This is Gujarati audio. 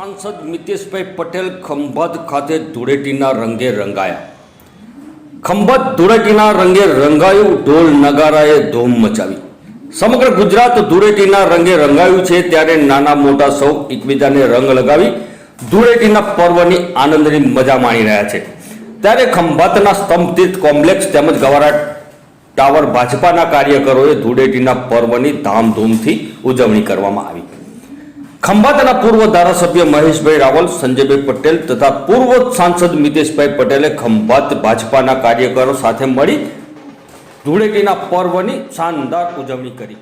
સાંસદ મિતેશભાઈ પટેલ ખંભાત ખાતે ધૂળેટીના રંગે રંગાયા. ખંભાત ધૂળેટીના રંગે રંગાયું, ઢોલ નગારાએ ધૂમ મચાવી. સમગ્ર ગુજરાત ધૂળેટીના રંગે રંગાયું છે, ત્યારે નાના મોટા સૌ એકબીજાને રંગ લગાવી ધૂળેટીના પર્વની આનંદની મજા માણી રહ્યા છે. ત્યારે ખંભાતના સ્તંભ તીર્થ કોમ્પ્લેક્સ તેમજ ગવારા ટાવર ભાજપાના કાર્યકરોએ ધૂળેટીના પર્વની ધામધૂમથી ઉજવણી કરવામાં આવી. ખંભાતના પૂર્વ ધારાસભ્ય મહેશભાઈ રાવલ, સંજયભાઈ પટેલ તથા પૂર્વ સાંસદ મિતેશભાઈ પટેલે ખંભાત ભાજપાના કાર્યકરો સાથે મળી ધૂળેટીના પર્વની શાનદાર ઉજવણી કરી.